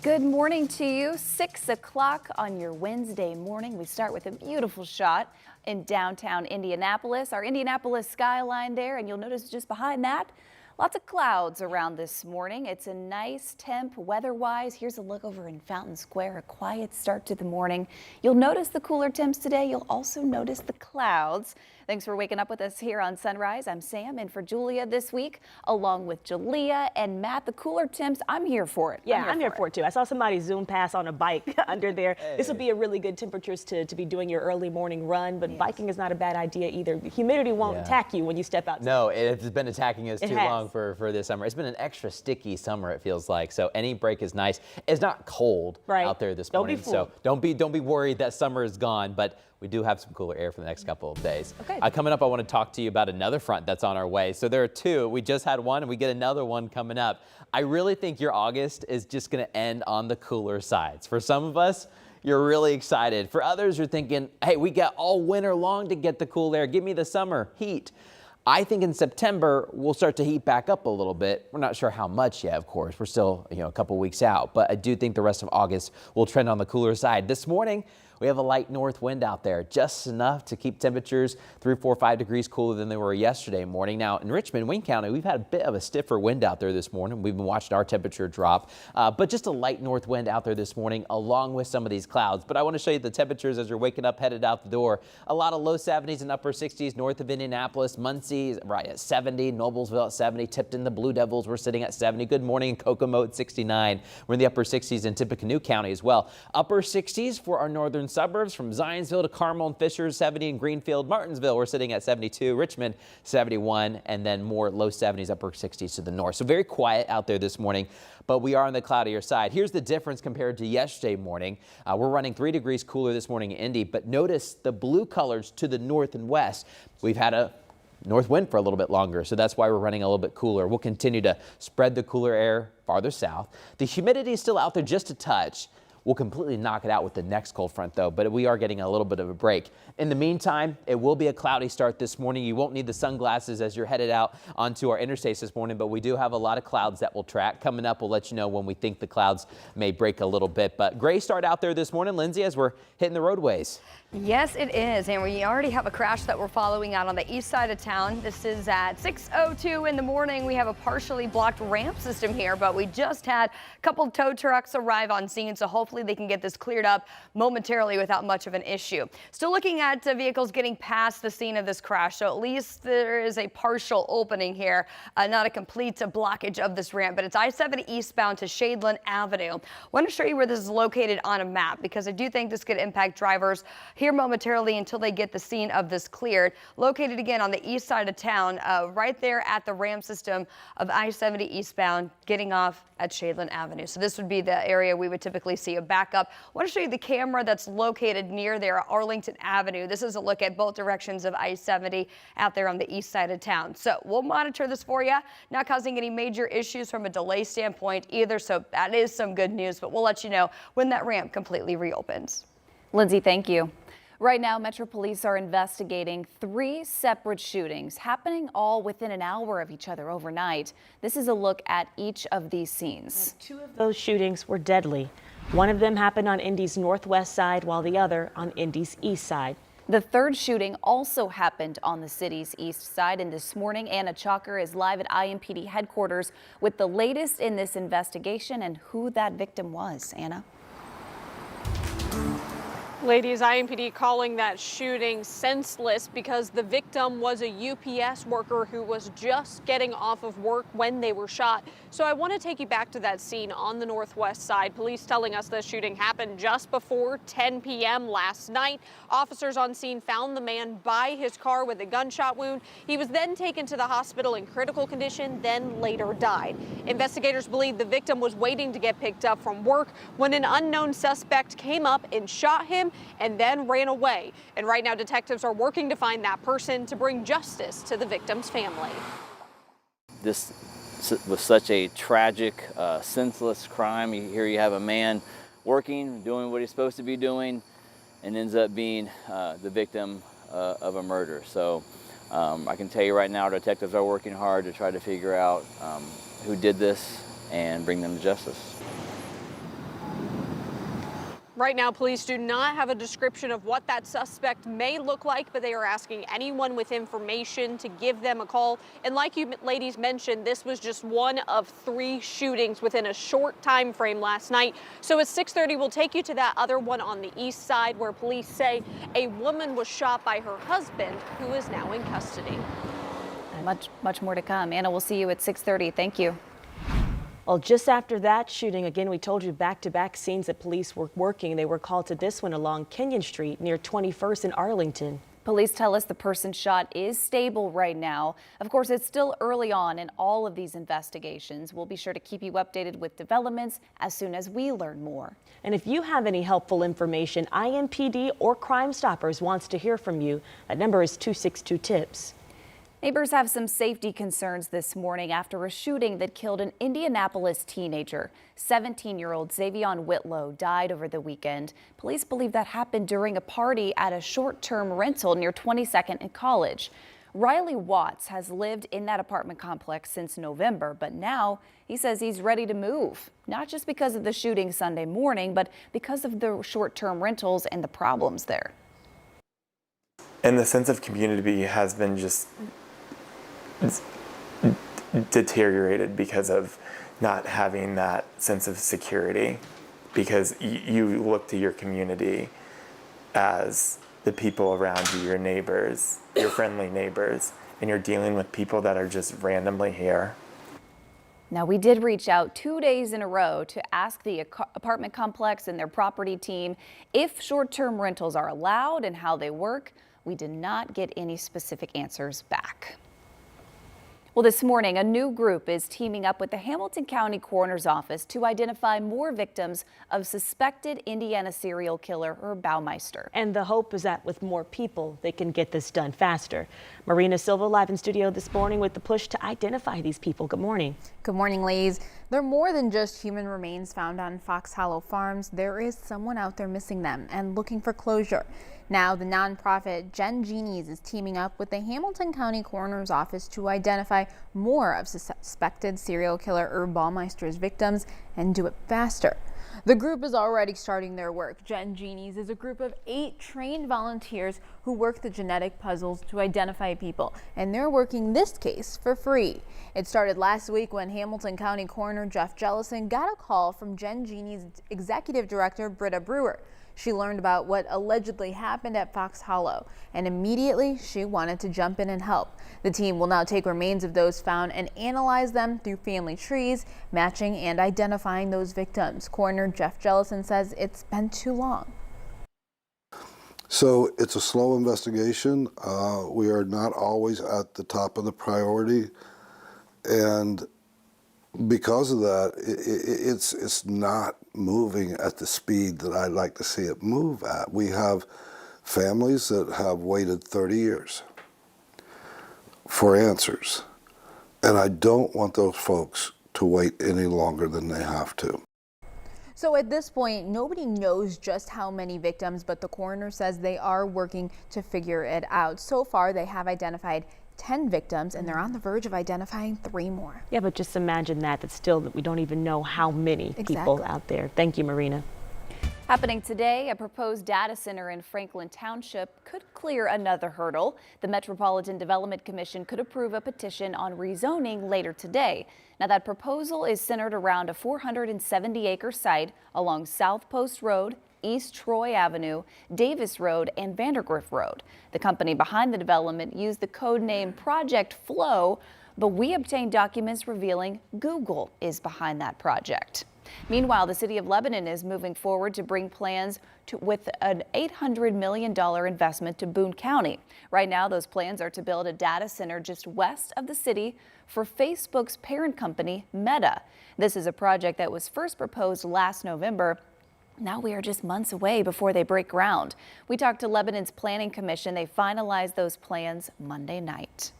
Good morning to you. 6 o'clock on your Wednesday morning. We start with a beautiful shot in downtown Indianapolis, our Indianapolis skyline there, and you'll notice just behind that, lots of clouds around this morning. It's a nice temp weather-wise. Here's a look over in Fountain Square, a quiet start to the morning. You'll notice the cooler temps today. You'll also notice the clouds. Thanks for waking up with us here on Sunrise. I'm Sam, in for Julia this week, along with Jalea and Matt. The cooler temps, I'm here for it. Yeah, I'm here for it too. I saw somebody zoom past on a bike under there. Hey. This will be a really good temperatures to be doing your early morning run, but biking is not a bad idea either. The humidity won't attack you when you step outside. No, it's been attacking us too long for this summer. It's been an extra sticky summer, it feels like. So any break is nice. It's not cold out there this morning. So don't be worried that summer is gone, but we do have some cooler air for the next couple of days. Okay. Coming up, I want to talk to you about another front that's on our way. So there are two. We just had one and we get another one coming up. I really think your August is just going to end on the cooler sides. For some of us, you're really excited. For others, you're thinking, hey, we got all winter long to get the cool air. Give me the summer heat. I think in September, we'll start to heat back up a little bit. We're not sure how much yet, of course. We're still, a couple weeks out, but I do think the rest of August will trend on the cooler side. This morning, we have a light north wind out there, just enough to keep temperatures 3, 4, 5 degrees cooler than they were yesterday morning. Now, in Richmond, Wayne County, we've had a bit of a stiffer wind out there this morning. We've been watching our temperature drop, but just a light north wind out there this morning, along with some of these clouds. But I want to show you the temperatures as you're waking up, headed out the door. A lot of low 70s and upper 60s north of Indianapolis. Muncie right at 70, Noblesville at 70, Tipton, the Blue Devils, we're sitting at 70. Good morning in Kokomo at 69. We're in the upper 60s in Tippecanoe County as well. Upper 60s for our northern suburbs from Zionsville to Carmel and Fishers, 70 in Greenfield. Martinsville, we're sitting at 72. Richmond, 71, and then more low 70s, upper 60s to the north. So very quiet out there this morning, but we are on the cloudier side. Here's the difference compared to yesterday morning. We're running 3 degrees cooler this morning in Indy, but notice the blue colors to the north and west. We've had a north wind for a little bit longer, so that's why we're running a little bit cooler. We'll continue to spread the cooler air farther south. The humidity is still out there just a touch. We'll completely knock it out with the next cold front, though, but we are getting a little bit of a break. In the meantime, it will be a cloudy start this morning. You won't need the sunglasses as you're headed out onto our interstates this morning, but we do have a lot of clouds that we'll track. Coming up, we'll let you know when we think the clouds may break a little bit. But gray start out there this morning, Lindsay, as we're hitting the roadways. Yes, it is, and we already have a crash that we're following out on the east side of town. This is at 6:02 in the morning. We have a partially blocked ramp system here, but we just had a couple tow trucks arrive on scene, so hopefully they can get this cleared up momentarily without much of an issue. Still looking at vehicles getting past the scene of this crash, so at least there is a partial opening here, not a complete blockage of this ramp, but it's I-70 eastbound to Shadeland Avenue. I want to show you where this is located on a map because I do think this could impact drivers here momentarily until they get the scene of this cleared. Located again on the east side of town, right there at the ramp system of I-70 eastbound, getting off at Shadeland Avenue. So this would be the area we would typically see a backup. I want to show you the camera that's located near there, Arlington Avenue. This is a look at both directions of I-70 out there on the east side of town. So we'll monitor this for you. Not causing any major issues from a delay standpoint either. So that is some good news, but we'll let you know when that ramp completely reopens. Lindsay, thank you. Right now, Metro Police are investigating 3 separate shootings happening all within an hour of each other overnight. This is a look at each of these scenes. 2 of those shootings were deadly. One of them happened on Indy's northwest side, while the other on Indy's east side. The third shooting also happened on the city's east side, and this morning, Anna Chalker is live at IMPD headquarters with the latest in this investigation and who that victim was. Anna? Ladies, IMPD calling that shooting senseless because the victim was a UPS worker who was just getting off of work when they were shot. So I want to take you back to that scene on the northwest side. Police telling us the shooting happened just before 10 p.m. last night. Officers on scene found the man by his car with a gunshot wound. He was then taken to the hospital in critical condition, then later died. Investigators believe the victim was waiting to get picked up from work when an unknown suspect came up and shot him and then ran away. And right now, detectives are working to find that person to bring justice to the victim's family. This was such a tragic, senseless crime. Here you have a man working, doing what he's supposed to be doing, and ends up being the victim of a murder. So I can tell you right now, detectives are working hard to try to figure out who did this and bring them to justice. Right now, police do not have a description of what that suspect may look like, but they are asking anyone with information to give them a call. And like you ladies mentioned, this was just one of 3 shootings within a short time frame last night. So at 6:30, we'll take you to that other one on the east side where police say a woman was shot by her husband, who is now in custody. Much more to come. Anna, we'll see you at 6:30. Thank you. Well, just after that shooting, again, we told you back-to-back scenes that police were working. They were called to this one along Kenyon Street near 21st in Arlington. Police tell us the person shot is stable right now. Of course, it's still early on in all of these investigations. We'll be sure to keep you updated with developments as soon as we learn more. And if you have any helpful information, IMPD or Crime Stoppers wants to hear from you. That number is 262-TIPS. Neighbors have some safety concerns this morning after a shooting that killed an Indianapolis teenager. 17-year-old Xavion Whitlow died over the weekend. Police believe that happened during a party at a short-term rental near 22nd and College. Riley Watts has lived in that apartment complex since November, but now he says he's ready to move. Not just because of the shooting Sunday morning, but because of the short-term rentals and the problems there. And the sense of community has been just deteriorated because of not having that sense of security, because you look to your community as the people around you, your neighbors, your friendly neighbors, and you're dealing with people that are just randomly here. Now, we did reach out 2 days in a row to ask the apartment complex and their property team if short-term rentals are allowed and how they work. We did not get any specific answers back. Well, this morning, a new group is teaming up with the Hamilton County Coroner's Office to identify more victims of suspected Indiana serial killer Herb Baumeister. And the hope is that with more people, they can get this done faster. Marina Silva live in studio this morning with the push to identify these people. Good morning. Good morning, ladies. They're more than just human remains found on Fox Hollow Farms. There is someone out there missing them and looking for closure. Now, the nonprofit Jen Genies is teaming up with the Hamilton County Coroner's Office to identify more of suspected serial killer Herb Baumeister's victims and do it faster. The group is already starting their work. Jen Genies is a group of 8 trained volunteers who work the genetic puzzles to identify people, and they're working this case for free. It started last week when Hamilton County Coroner Jeff Jellison got a call from Jen Genies' executive director, Britta Brewer. She learned about what allegedly happened at Fox Hollow, and immediately she wanted to jump in and help. The team will now take remains of those found and analyze them through family trees, matching and identifying those victims. Coroner Jeff Jellison says it's been too long. So it's a slow investigation. We are not always at the top of the priority, and because of that, it's not moving at the speed that I'd like to see it move at. We have families that have waited 30 years for answers, and I don't want those folks to wait any longer than they have to. So at this point, nobody knows just how many victims, but the coroner says they are working to figure it out. So far, they have identified 10 victims, and they're on the verge of identifying 3 more. Yeah, but just imagine that still that we don't even know how many people out there. Thank you, Marina. Happening today, a proposed data center in Franklin Township could clear another hurdle. The Metropolitan Development Commission could approve a petition on rezoning later today. Now, that proposal is centered around a 470-acre site along South Post Road, East Troy Avenue, Davis Road, and Vandergrift Road. The company behind the development used the code name Project Flow, but we obtained documents revealing Google is behind that project. Meanwhile, the city of Lebanon is moving forward to bring plans with an $800 million investment to Boone County. Right now, those plans are to build a data center just west of the city for Facebook's parent company, Meta. This is a project that was first proposed last November. Now we are just months away before they break ground. We talked to Lebanon's Planning Commission. They finalized those plans Monday night.